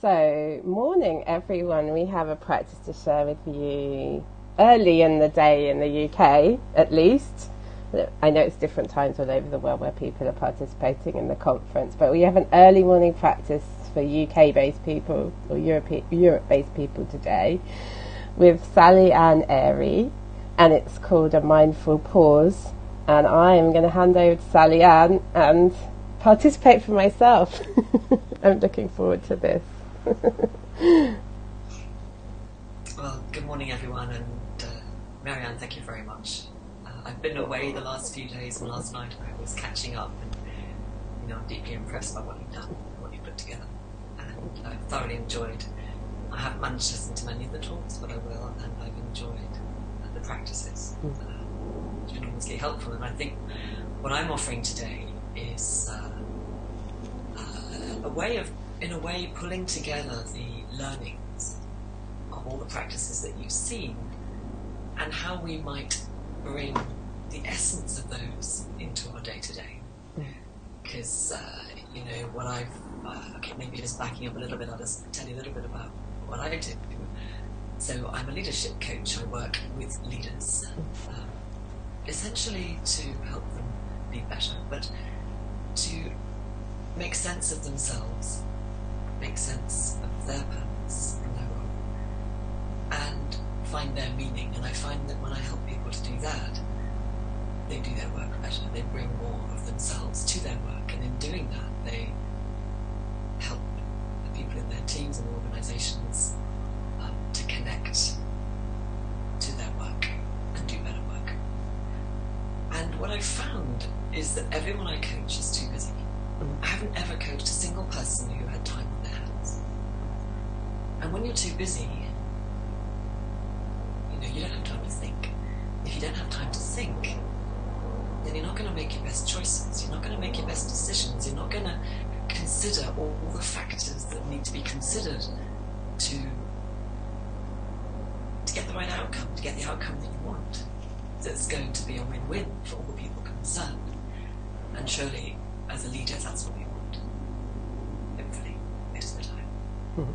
So, morning everyone. We have a practice to share with you early in the day in the UK, at least. I know it's different times all over the world where people are participating in the conference, but we have an early morning practice for UK-based people or Europe-based people today with Sally Ann Airey, and it's called a mindful pause. And I am going to hand over to Sally Ann and participate for myself. I'm looking forward to this. Well, good morning everyone, and Marianne, thank you very much. I've been away the last few days, and last night I was catching up, and I'm deeply impressed by what you've done, what you've put together, and I've thoroughly enjoyed. I haven't managed to listen to many of the talks, but I will, and I've enjoyed the practices. It's been enormously helpful, and I think what I'm offering today is a way of, in a way, pulling together the learnings of all the practices that you've seen and how we might bring the essence of those into our day-to-day. Because, what I've, maybe just backing up a little bit, I'll just tell you a little bit about what I do. So I'm a leadership coach. I work with leaders, essentially to help them be better, but to make sense of themselves, make sense of their purpose and their role, and find their meaning. And I find that when I help people to do that, they do their work better. They bring more of themselves to their work, and in doing that, they help the people in their teams and organisations to connect to their work and do better work. And what I've found is that everyone I coach is too busy. I haven't ever coached a single person who had time on their hands. And when you're too busy, you don't have time to think. If you don't have time to think, then you're not going to make your best choices. You're not going to make your best decisions. You're not going to consider all the factors that need to be considered to get the right outcome, to get the outcome that you want. That's going to be a win-win for all the people concerned. And surely, as a leader, that's what we want. Hopefully, it is the time. Mm-hmm.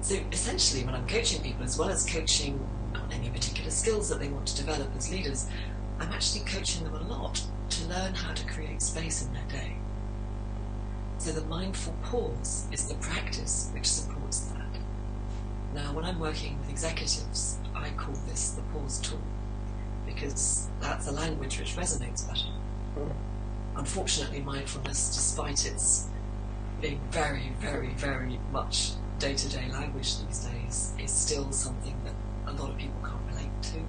So essentially, when I'm coaching people, as well as coaching on any particular skills that they want to develop as leaders, I'm actually coaching them a lot to learn how to create space in their day. So the mindful pause is the practice which supports that. Now, when I'm working with executives, I call this the pause tool, because that's a language which resonates better. Unfortunately, mindfulness, despite its being very, very, very much day-to-day language these days, is still something that a lot of people can't relate to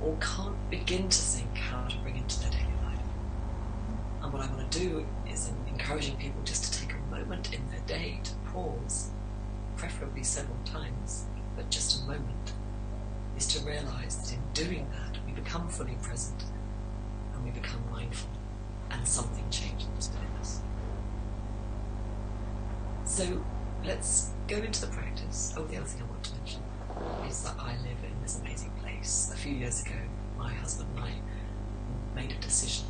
or can't begin to think how to bring into their daily life. And what I want to do is encouraging people just to take a moment in their day to pause, preferably several times, but just a moment, is to realise that in doing that we become fully present and we become mindful, and something changes within us. So let's go into the practice. Oh, the other thing I want to mention is that I live in this amazing place. A few years ago, my husband and I made a decision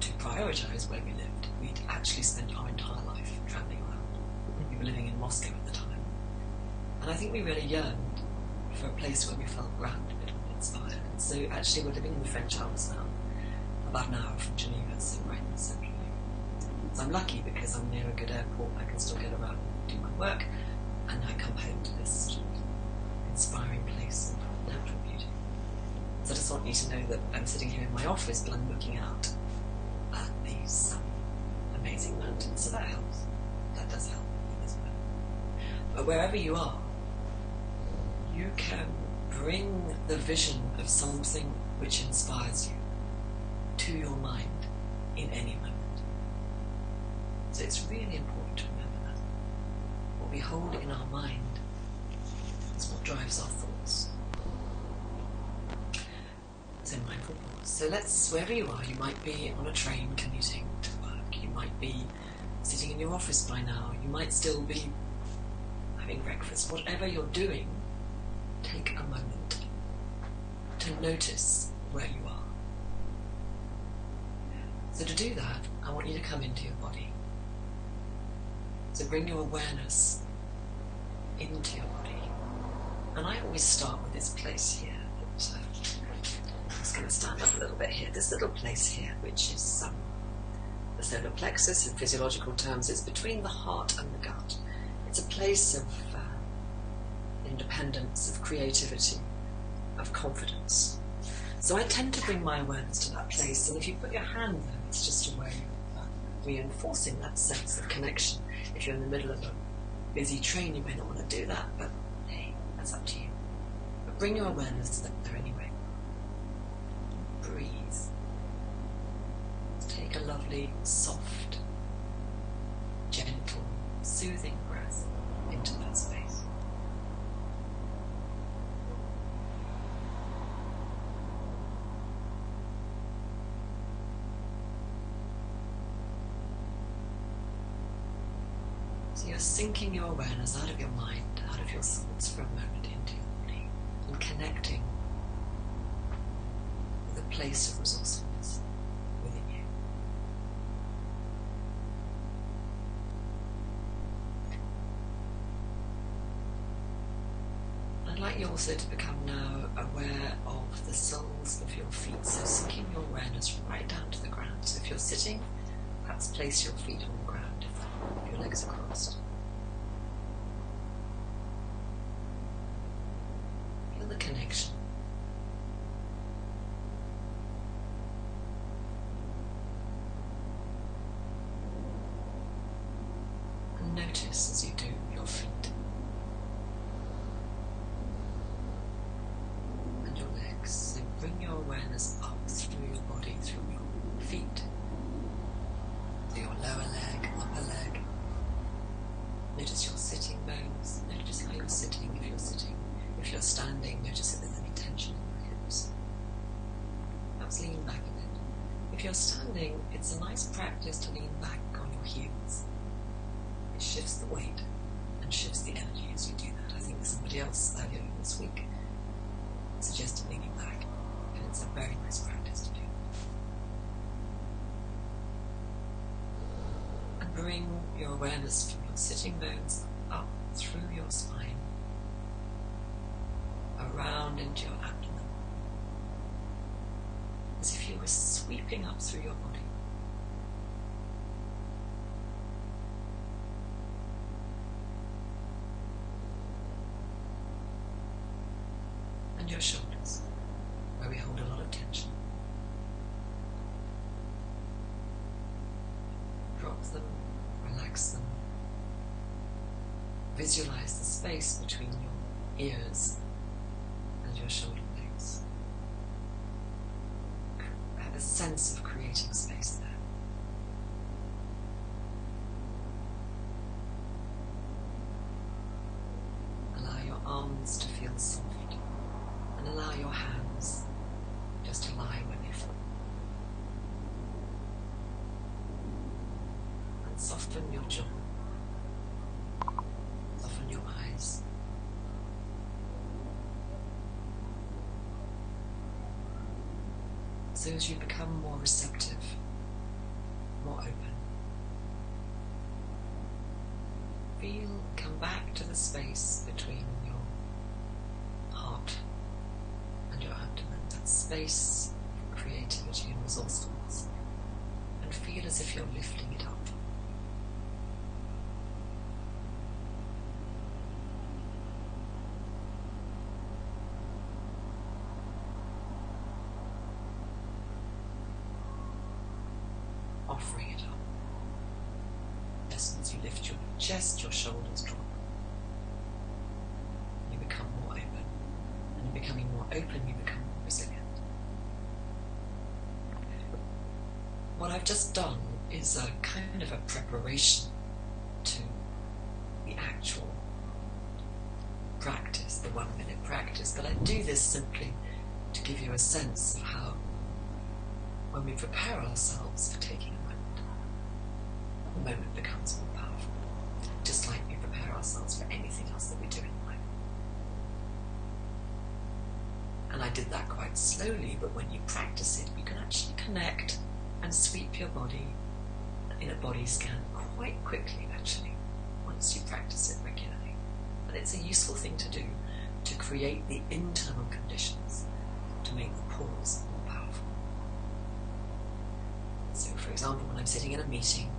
to prioritise where we lived. We'd actually spent our entire life travelling around. We were living in Moscow at the time. And I think we really yearned for a place where we felt grounded and inspired. And so actually we're living in the French Alps now, about an hour from Geneva, so right in the centre of Europe. So I'm lucky because I'm near a good airport. I can still get around and do my work, and I come home to this inspiring place of natural beauty. So I just want you to know that I'm sitting here in my office, but I'm looking out at these amazing mountains, so that helps. That does help in this moment. But wherever you are, you can bring the vision of something which inspires you to your mind in any moment. So it's really important to remember that. What we hold in our mind is what drives our thoughts. So mindful pause. So wherever you are, you might be on a train commuting to work, you might be sitting in your office by now, you might still be having breakfast. Whatever you're doing, take a moment to notice where you are. So to do that, I want you to come into your body. So bring your awareness into your body. And I always start with this place here. I'm just going to stand up a little bit here. This little place here, which is the solar plexus in physiological terms, is between the heart and the gut. It's a place of independence, of creativity, of confidence. So I tend to bring my awareness to that place, and if you put your hand there, it's just a way of reinforcing that sense of connection. If you're in the middle of a busy train, you may not want to do that, but hey, that's up to you. But bring your awareness there anyway. Breathe. Take a lovely, soft, gentle, soothing breath into that space. So you're sinking your awareness out of your mind, out of your thoughts for a moment into your body, and connecting with a place of resourcefulness within you. I'd like you also to become now aware of the soles of your feet, so sinking your awareness right down to the ground. So if you're sitting, perhaps place your feet on the ground if your legs are crossed. Feel the connection. And notice as you do your feet and your legs. So bring your awareness up through your body, through your feet, to your lower leg, upper leg. Notice your sitting bones. Notice how you're sitting if you're sitting. If you're standing, notice if there's any tension in your hips. Perhaps lean back a bit. If you're standing, it's a nice practice to lean back on your heels. It shifts the weight and shifts the energy as you do that. I think somebody else earlier this week suggested leaning back, and it's a very nice practice to do. And bring your awareness from your sitting bones up through your spine, around into your abdomen, as if you were sweeping up through your body. And your shoulders, where we hold a lot of tension. Drop them, relax them. Visualize the space between your ears and your shoulder blades. Have a sense of creating space there. Allow your arms to feel soft, and allow your hands just to lie where they fall. And soften your jaw, soften your eyes. So as you become more receptive, more open, come back to the space between your heart and your abdomen, that space of creativity and resourcefulness, and feel as if you're lifting it up. Offering it up. Just as you lift your chest, your shoulders drop. You become more open. And in becoming more open, you become more resilient. What I've just done is a kind of a preparation to the actual practice, the 1 minute practice, but I do this simply to give you a sense of how, when we prepare ourselves for taking a moment, the moment becomes more powerful, just like we prepare ourselves for anything else that we do in life. And I did that quite slowly, but when you practice it, you can actually connect and sweep your body in a body scan quite quickly, actually, once you practice it regularly. And it's a useful thing to do to create the internal conditions to make the pause more powerful. So, for example, when I'm sitting in a meeting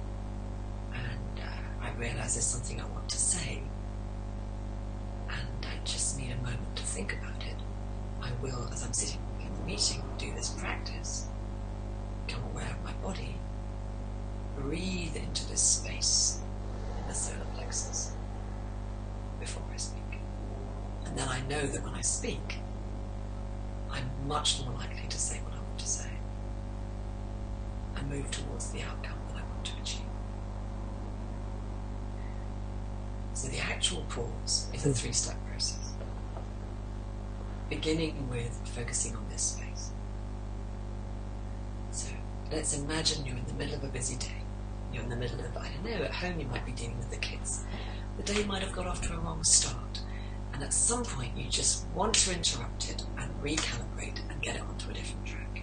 and I realise there's something I want to say, and I just need a moment to think about it, I will, as I'm sitting in the meeting, do this practice. Become aware of my body. Breathe into this space in the solar plexus before I speak. And then I know that when I speak, I'm much more likely to say what I want to say and move towards the outcome that I want to achieve. So the actual pause is a 3-step process, beginning with focusing on this space. So let's imagine you're in the middle of a busy day. You're in the middle of, I don't know, at home you might be dealing with the kids. The day might have got off to a wrong start, and at some point you just want to interrupt it and recalibrate and get it onto a different track.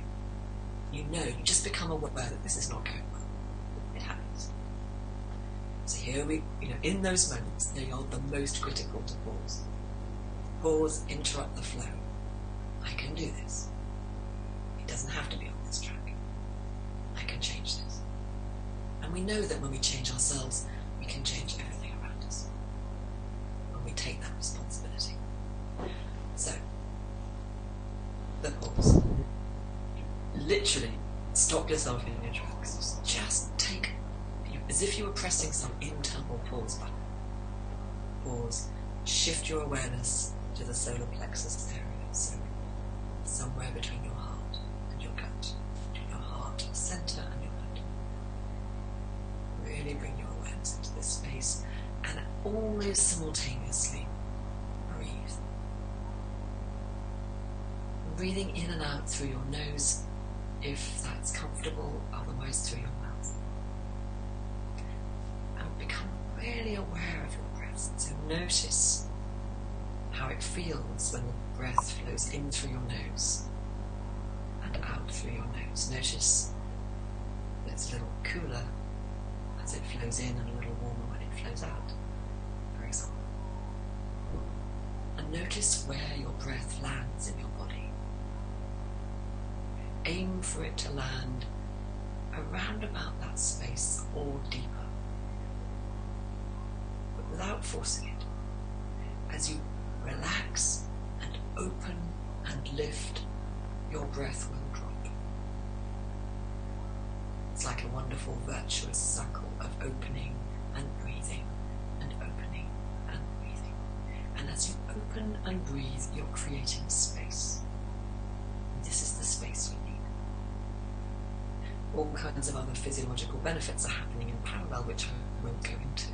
You just become aware that this is not going well. It happens. So here in those moments, they are the most critical to pause. Pause, interrupt the flow. I can do this. It doesn't have to be on this track. I can change this. And we know that when we change ourselves, we can change everything around us. When we take that responsibility. So, the pause. Literally, stop yourself in your tracks. Just take, as if you were pressing some internal pause button. Pause. Shift your awareness to the solar plexus area. So, somewhere between your heart and your gut. Between your heart, center, and your gut. Really bring your awareness into this space and almost simultaneously breathe. Breathing in and out through your nose if that's comfortable, otherwise through your mouth. And become really aware of your breath. So notice how it feels when the breath flows in through your nose and out through your nose. Notice that it's a little cooler as it flows in and a little warmer when it flows out, for example. And notice where your breath lands in your body. Aim for it to land around about that space or deeper, but without forcing it. As you relax and open and lift, your breath will drop. It's like a wonderful virtuous circle of opening and breathing and opening and breathing. And as you open and breathe, you're creating space. And this is the space you need. All kinds of other physiological benefits are happening in parallel, which I won't go into,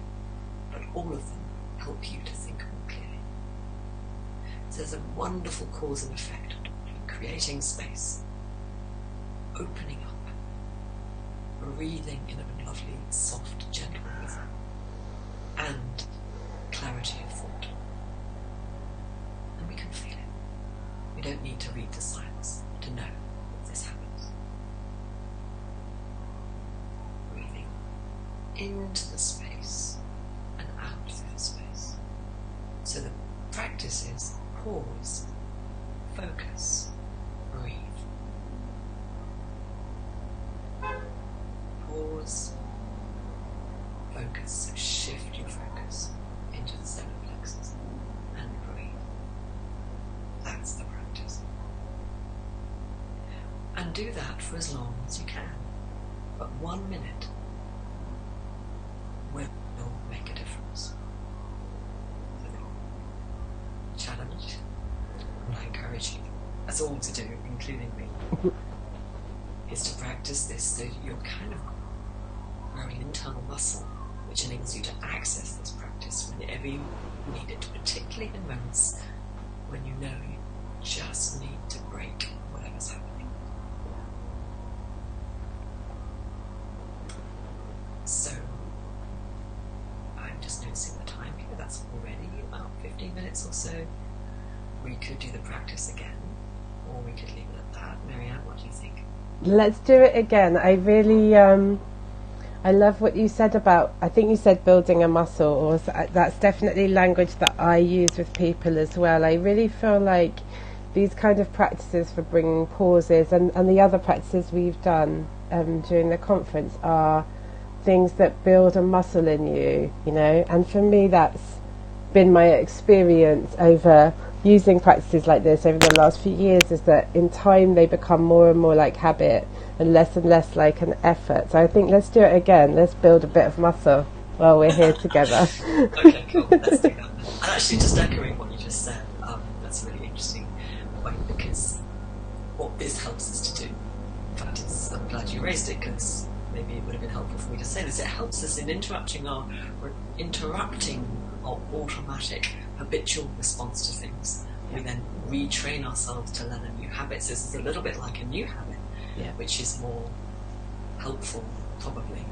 but all of them help you to think more clearly. So there's a wonderful cause and effect between creating space, opening up, breathing in a lovely, soft, gentle rhythm, and clarity of thought. And we can feel it. We don't need to read the science to know that this happens. Breathing into the space and out through the space. So the practice is pause, focus, breathe. Pause, focus, so shift your focus into the solar plexus and breathe. That's the practice. And do that for as long as you can. But 1 minute will make a difference. So the challenge, and I encourage you, us all to do, including me, is to practice this so you're kind of growing internal muscle, which enables you to access this practice whenever you need it, particularly in moments when you know you just need to break whatever's happening. So, I'm just noticing the time here, that's already about 15 minutes or so. We could do the practice again, or we could leave it at that. Marianne, what do you think? Let's do it again. I really, I love what you said about, I think you said building a muscle, or that's definitely language that I use with people as well. I really feel like these kind of practices for bringing pauses and the other practices we've done during the conference are things that build a muscle in you, you know, and for me that's been my experience over using practices like this over the last few years, is that in time they become more and more like habit and less like an effort. So I think let's do it again. Let's build a bit of muscle while we're here together. Okay, cool. Let's do that. And actually, just echoing what you just said, that's a really interesting point, because what this helps us to do, in fact, I'm glad you raised it, because maybe it would have been helpful for me to say this. It helps us in interrupting our automatic, habitual response to things. We then retrain ourselves to learn a new habit. So this is a little bit like a new habit, which is more helpful, probably,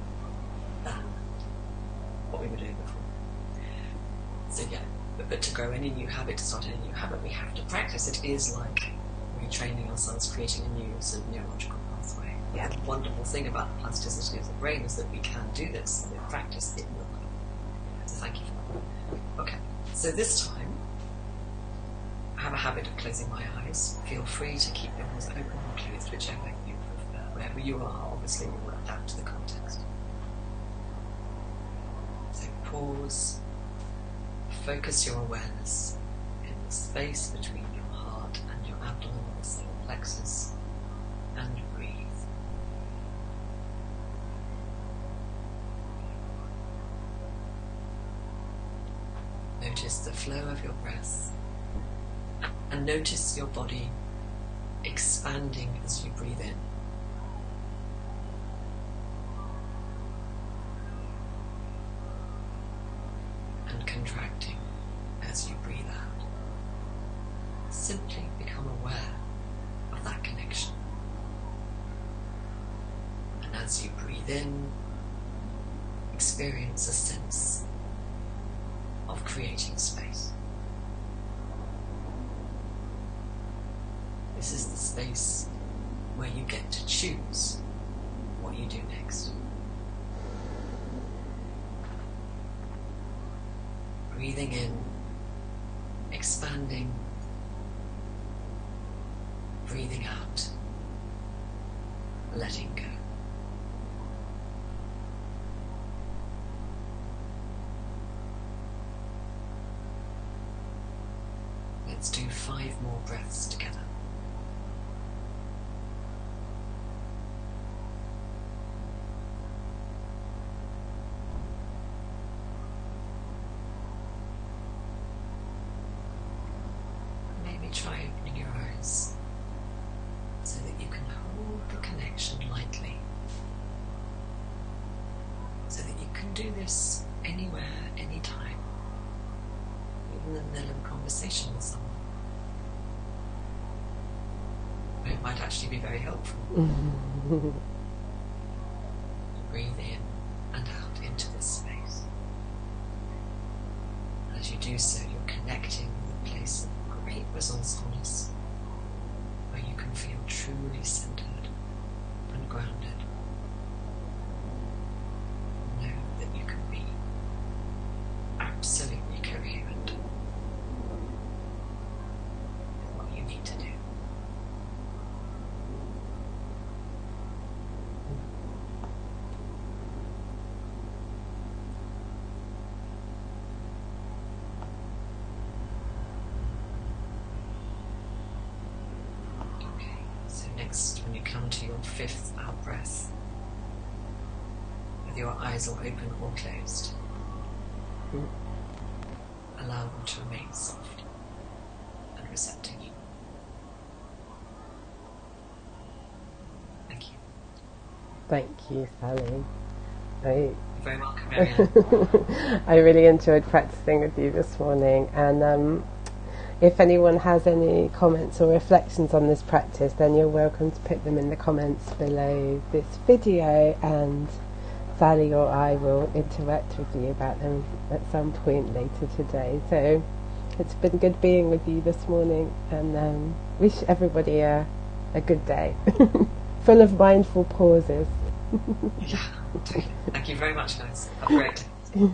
than what we were doing before. So but to grow any new habit, to start any new habit, we have to practice. It is like retraining ourselves, creating a new sort of neurological pathway. Yeah. The wonderful thing about the plasticity of the brain is that we can do this, and with practice it will come. So thank you for that. Okay, so this time, I have a habit of closing my eyes. Feel free to keep yours open or closed, whichever you prefer. Wherever you are, obviously you will adapt to the context. So pause, focus your awareness in the space between your heart and your abdomen or the solar plexus, and breathe. Notice the flow of your breath, and notice your body expanding as you breathe in. And contracting as you breathe out. Simply become aware of that connection. And as you breathe in, experience a sense of creating space. This is the space where you get to choose what you do next. Breathing in, expanding, breathing out, letting go. Let's do 5 more breaths together. Maybe try opening your eyes so that you can hold the connection lightly, so that you can do this anywhere, anytime, even in the middle of a conversation with someone. It might actually be very helpful. Breathe in and out into this space. And as you do so, you're connecting with a place of great resourcefulness, where you can feel truly centered and grounded. Know that you can be absolutely coherent with what you need to do. Okay, so next, when you come to your 5th out breath, with your eyes all open or closed, allow them to remain soft and receptive. Thank you. Thank you, Sally. You're very welcome, Marianne. I really enjoyed practicing with you this morning, and if anyone has any comments or reflections on this practice, then you're welcome to put them in the comments below this video, and Sally or I will interact with you about them at some point later today. So it's been good being with you this morning, and wish everybody a good day full of mindful pauses. Yeah. Thank you very much, guys. Have a great day.